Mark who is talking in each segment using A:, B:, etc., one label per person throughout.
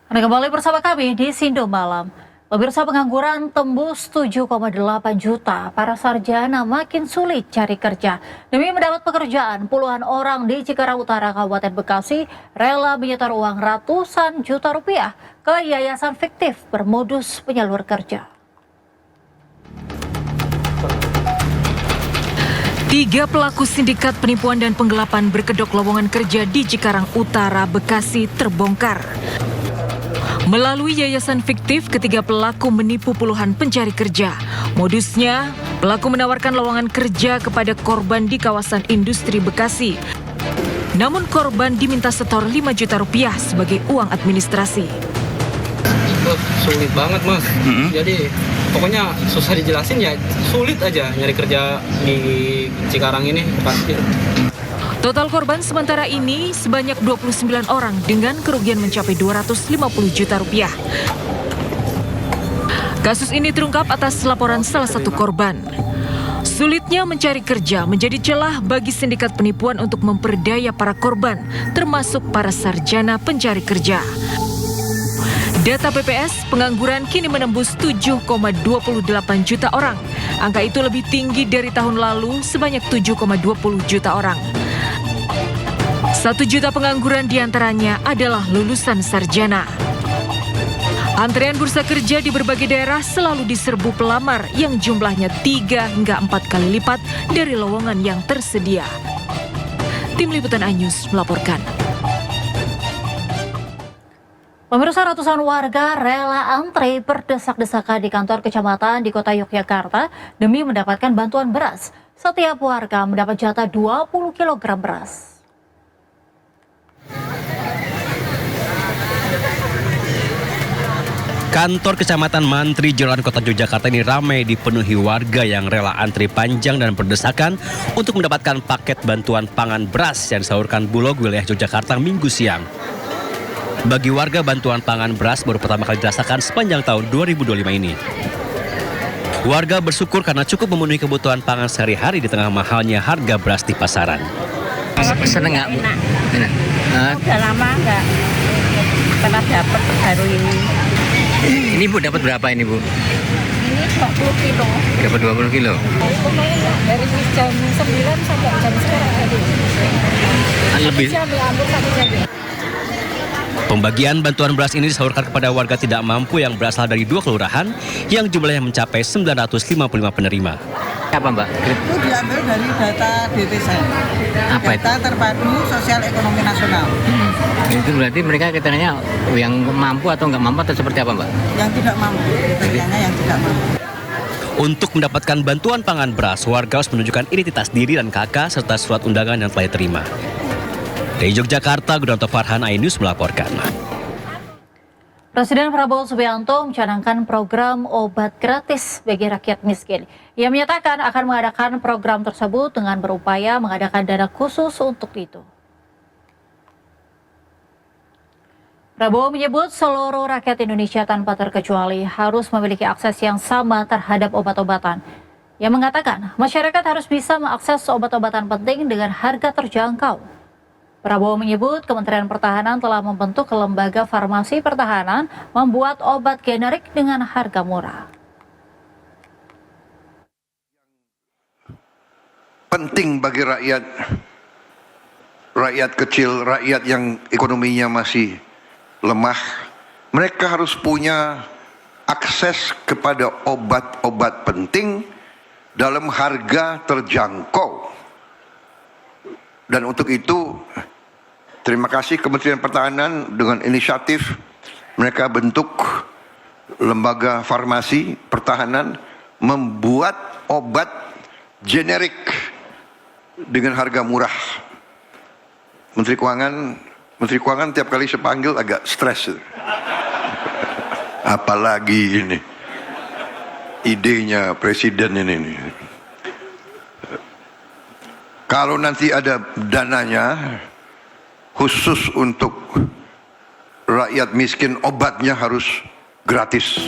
A: Anda kembali bersama kami di Sindo Malam. Pemirsa, pengangguran tembus 7,8 juta. Para sarjana makin sulit cari kerja. Demi mendapat pekerjaan, puluhan orang di Cikarang Utara, Kabupaten Bekasi rela menyetor uang ratusan juta rupiah ke yayasan fiktif bermodus penyalur kerja.
B: Tiga pelaku sindikat penipuan dan penggelapan berkedok lowongan kerja di Cikarang Utara, Bekasi terbongkar. Melalui yayasan fiktif, ketiga pelaku menipu puluhan pencari kerja. Modusnya, pelaku menawarkan lowongan kerja kepada korban di kawasan industri Bekasi. Namun korban diminta setor 5 juta rupiah sebagai uang administrasi.
C: Sulit banget, Mas. Jadi pokoknya susah dijelasin ya, sulit aja nyari kerja di Cikarang ini pasti.
B: Total korban sementara ini sebanyak 29 orang dengan kerugian mencapai 250 juta rupiah. Kasus ini terungkap atas laporan salah satu korban. Sulitnya mencari kerja menjadi celah bagi sindikat penipuan untuk memperdaya para korban, termasuk para sarjana pencari kerja. Data BPS, pengangguran kini menembus 7,28 juta orang. Angka itu lebih tinggi dari tahun lalu sebanyak 7,20 juta orang. 1 juta pengangguran diantaranya adalah lulusan sarjana. Antrean bursa kerja di berbagai daerah selalu diserbu pelamar yang jumlahnya 3 hingga 4 kali lipat dari lowongan yang tersedia. Tim Liputan iNews melaporkan.
A: Pemirsa, ratusan warga rela antre berdesak-desakan di kantor kecamatan di kota Yogyakarta demi mendapatkan bantuan beras. Setiap warga mendapat jatah 20 kg beras.
D: Kantor Kecamatan Mantri Jalan Kota Yogyakarta ini ramai dipenuhi warga yang rela antri panjang dan berdesakan untuk mendapatkan paket bantuan pangan beras yang disalurkan Bulog wilayah Yogyakarta Minggu siang. Bagi warga, bantuan pangan beras baru pertama kali dirasakan sepanjang tahun 2025 ini. Warga bersyukur karena cukup memenuhi kebutuhan pangan sehari-hari di tengah mahalnya harga beras di pasaran.
E: Seneng nggak, Bu? Enak.
F: Udah lama nggak pernah dapat baru ini.
E: Ini Bu dapat berapa ini, Bu?
F: Ini 20 kilo.
E: Dapat 20 kilo.
F: Dari jam 9 sampai jam sekarang tadi.
E: Lebih.
D: Pembagian bantuan beras ini disalurkan kepada warga tidak mampu yang berasal dari 2 kelurahan yang jumlahnya mencapai 955 penerima.
E: Apa, Mbak?
G: Itu diambil dari data DTS.
E: Apa itu?
G: Data terpadu sosial ekonomi nasional.
E: Itu berarti mereka kriteриanya yang mampu atau nggak mampu atau seperti apa, Mbak?
G: Yang tidak mampu, kriterianya yang tidak mampu.
D: Untuk mendapatkan bantuan pangan beras, warga harus menunjukkan identitas diri dan KK serta surat undangan yang telah diterima. Dari Yogyakarta, Gudanto Farhan, iNews melaporkan.
A: Presiden Prabowo Subianto mencanangkan program obat gratis bagi rakyat miskin. Ia menyatakan akan mengadakan program tersebut dengan berupaya mengadakan dana khusus untuk itu. Prabowo menyebut seluruh rakyat Indonesia tanpa terkecuali harus memiliki akses yang sama terhadap obat-obatan. Ia mengatakan masyarakat harus bisa mengakses obat-obatan penting dengan harga terjangkau. Prabowo menyebut Kementerian Pertahanan telah membentuk lembaga farmasi pertahanan membuat obat generik dengan harga murah.
H: Penting bagi rakyat kecil, rakyat yang ekonominya masih lemah, mereka harus punya akses kepada obat-obat penting dalam harga terjangkau. Dan untuk itu, terima kasih Kementerian Pertahanan dengan inisiatif mereka bentuk lembaga farmasi pertahanan membuat obat generik dengan harga murah. Menteri Keuangan tiap kali saya panggil agak stres. Apalagi ini idenya presiden ini. Kalau nanti ada dananya khusus untuk rakyat miskin, obatnya harus gratis.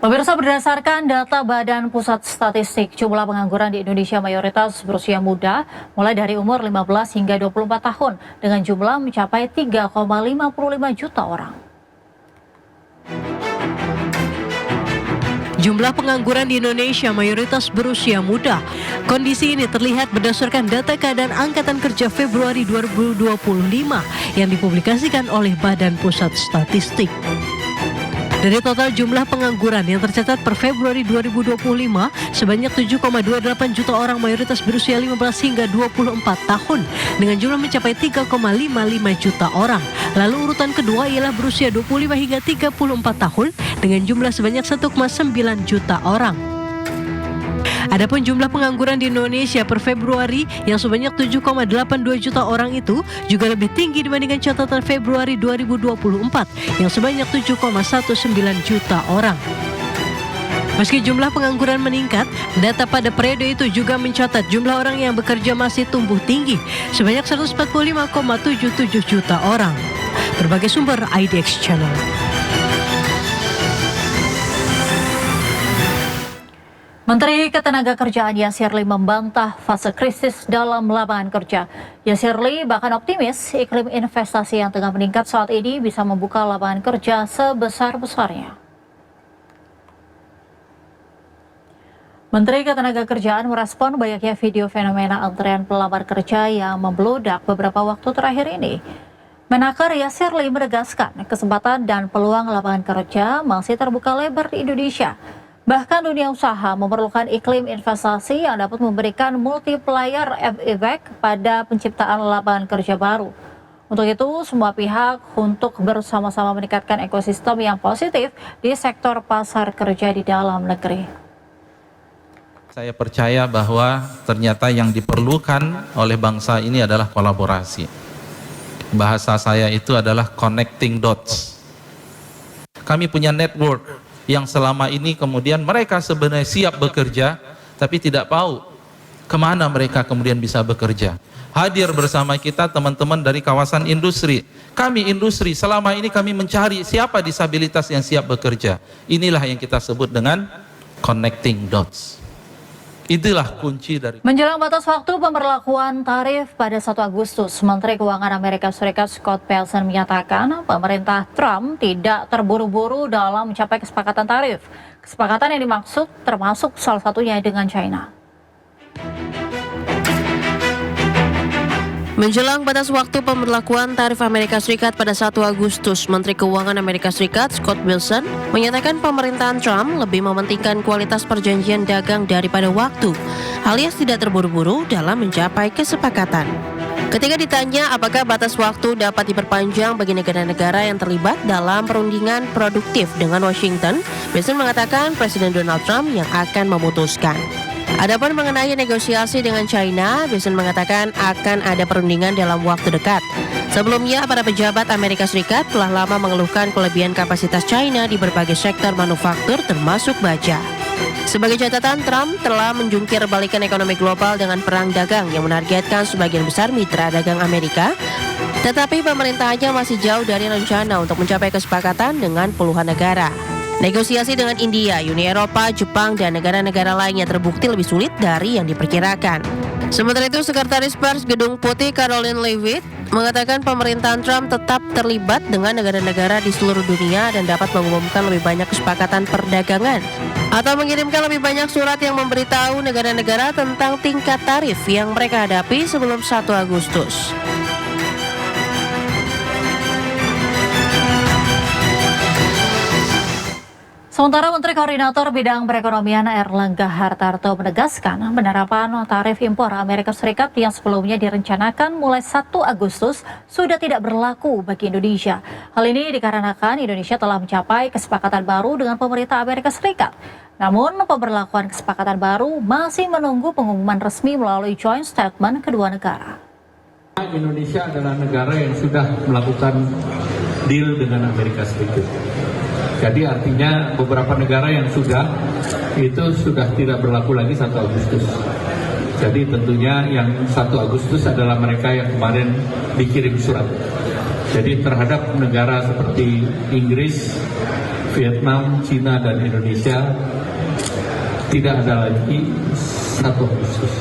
A: Pemirsa, berdasarkan data Badan Pusat Statistik, jumlah pengangguran di Indonesia mayoritas berusia muda, mulai dari umur 15 hingga 24 tahun, dengan jumlah mencapai 3,55 juta orang.
I: Jumlah pengangguran di Indonesia mayoritas berusia muda. Kondisi ini terlihat berdasarkan data keadaan Angkatan Kerja Februari 2025 yang dipublikasikan oleh Badan Pusat Statistik. Dari total jumlah pengangguran yang tercatat per Februari 2025, sebanyak 7,28 juta orang mayoritas berusia 15 hingga 24 tahun, dengan jumlah mencapai 3,55 juta orang. Lalu urutan kedua ialah berusia 25 hingga 34 tahun, dengan jumlah sebanyak 1,9 juta orang. Adapun jumlah pengangguran di Indonesia per Februari yang sebanyak 7,82 juta orang itu juga lebih tinggi dibandingkan catatan Februari 2024 yang sebanyak 7,19 juta orang. Meski jumlah pengangguran meningkat, data pada periode itu juga mencatat jumlah orang yang bekerja masih tumbuh tinggi sebanyak 145,77 juta orang. Berbagai sumber IDX Channel.
A: Menteri Ketenagakerjaan Yasirli membantah fase krisis dalam lapangan kerja. Yasirli bahkan optimis iklim investasi yang tengah meningkat saat ini bisa membuka lapangan kerja sebesar-besarnya. Menteri Ketenagakerjaan merespon banyaknya video fenomena antrean pelamar kerja yang membludak beberapa waktu terakhir ini. Menaker Yasirli menegaskan kesempatan dan peluang lapangan kerja masih terbuka lebar di Indonesia. Bahkan dunia usaha memerlukan iklim investasi yang dapat memberikan multiplier effect pada penciptaan lapangan kerja baru. Untuk itu, semua pihak untuk bersama-sama meningkatkan ekosistem yang positif di sektor pasar kerja di dalam negeri.
J: Saya percaya bahwa ternyata yang diperlukan oleh bangsa ini adalah kolaborasi. Bahasa saya itu adalah connecting dots. Kami punya network yang selama ini kemudian mereka sebenarnya siap bekerja, tapi tidak tahu kemana mereka kemudian bisa bekerja. Hadir bersama kita teman-teman dari kawasan industri. Kami industri, selama ini kami mencari siapa disabilitas yang siap bekerja. Inilah yang kita sebut dengan connecting dots. Itulah kunci dari...
A: Menjelang batas waktu pemberlakuan tarif pada 1 Agustus, Menteri Keuangan Amerika Serikat Scott Bessent menyatakan pemerintah Trump tidak terburu-buru dalam mencapai kesepakatan tarif. Kesepakatan yang dimaksud termasuk salah satunya dengan China.
I: Menjelang batas waktu pemberlakuan tarif Amerika Serikat pada 1 Agustus, Menteri Keuangan Amerika Serikat Scott Bessent menyatakan pemerintahan Trump lebih mementingkan kualitas perjanjian dagang daripada waktu, alias tidak terburu-buru dalam mencapai kesepakatan. Ketika ditanya apakah batas waktu dapat diperpanjang bagi negara-negara yang terlibat dalam perundingan produktif dengan Washington, Bessent mengatakan Presiden Donald Trump yang akan memutuskan. Adapun mengenai negosiasi dengan China, Bessent mengatakan akan ada perundingan dalam waktu dekat. Sebelumnya, para pejabat Amerika Serikat telah lama mengeluhkan kelebihan kapasitas China di berbagai sektor manufaktur termasuk baja. Sebagai catatan, Trump telah menjungkir balikan ekonomi global dengan perang dagang yang menargetkan sebagian besar mitra dagang Amerika, tetapi pemerintahnya masih jauh dari rencana untuk mencapai kesepakatan dengan puluhan negara. Negosiasi dengan India, Uni Eropa, Jepang, dan negara-negara lainnya terbukti lebih sulit dari yang diperkirakan. Sementara itu, Sekretaris Pers Gedung Putih Caroline Leavitt mengatakan pemerintahan Trump tetap terlibat dengan negara-negara di seluruh dunia dan dapat mengumumkan lebih banyak kesepakatan perdagangan atau mengirimkan lebih banyak surat yang memberitahu negara-negara tentang tingkat tarif yang mereka hadapi sebelum 1 Agustus.
A: Sementara Menteri Koordinator Bidang Perekonomian Erlangga Hartarto menegaskan penerapan tarif impor Amerika Serikat yang sebelumnya direncanakan mulai 1 Agustus sudah tidak berlaku bagi Indonesia. Hal ini dikarenakan Indonesia telah mencapai kesepakatan baru dengan pemerintah Amerika Serikat. Namun pemberlakuan kesepakatan baru masih menunggu pengumuman resmi melalui joint statement kedua negara.
K: Indonesia adalah negara yang sudah melakukan deal dengan Amerika Serikat. Jadi artinya beberapa negara yang sudah tidak berlaku lagi 1 Agustus. Jadi tentunya yang 1 Agustus adalah mereka yang kemarin dikirim surat. Jadi terhadap negara seperti Inggris, Vietnam, Cina, dan Indonesia tidak ada lagi 1 Agustus.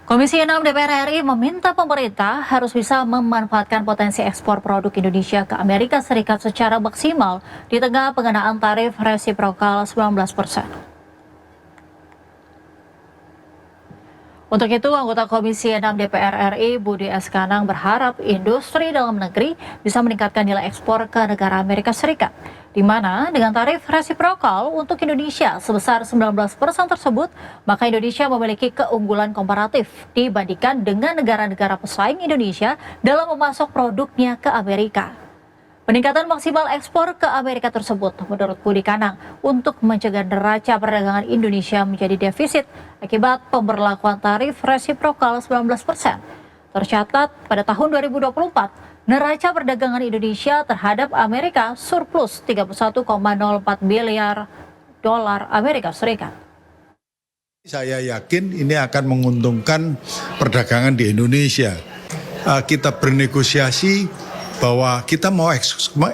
A: Komisi 6 DPR RI meminta pemerintah harus bisa memanfaatkan potensi ekspor produk Indonesia ke Amerika Serikat secara maksimal di tengah pengenaan tarif resiprokal 19%. Untuk itu, anggota Komisi 6 DPR RI Budi S. Kanang berharap industri dalam negeri bisa meningkatkan nilai ekspor ke negara Amerika Serikat, di mana dengan tarif resiprokal untuk Indonesia sebesar 19% tersebut, maka Indonesia memiliki keunggulan komparatif dibandingkan dengan negara-negara pesaing Indonesia dalam memasok produknya ke Amerika. Peningkatan maksimal ekspor ke Amerika tersebut menurut Budi Kanang untuk mencegah neraca perdagangan Indonesia menjadi defisit akibat pemberlakuan tarif resiprokal 19%. Tercatat pada tahun 2024, neraca perdagangan Indonesia terhadap Amerika surplus 31,04 miliar dolar Amerika Serikat.
L: Saya yakin ini akan menguntungkan perdagangan di Indonesia. Kita bernegosiasi bahwa kita mau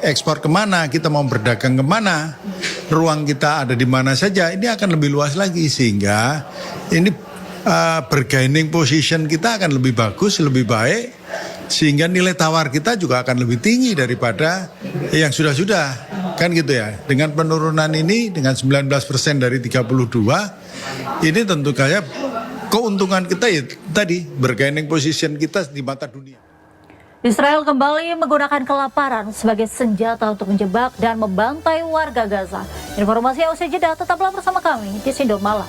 L: ekspor kemana, kita mau berdagang kemana, ruang kita ada di mana saja, ini akan lebih luas lagi sehingga ini bargaining position kita akan lebih bagus, lebih baik, sehingga nilai tawar kita juga akan lebih tinggi daripada yang sudah-sudah, kan gitu ya. Dengan penurunan ini, dengan 19% dari 32, ini tentu saja keuntungan kita ya tadi, bargaining position kita di mata dunia.
A: Israel kembali menggunakan kelaparan sebagai senjata untuk menjebak dan membantai warga Gaza. Informasi usai jeda, tetaplah bersama kami di Sindo Malam.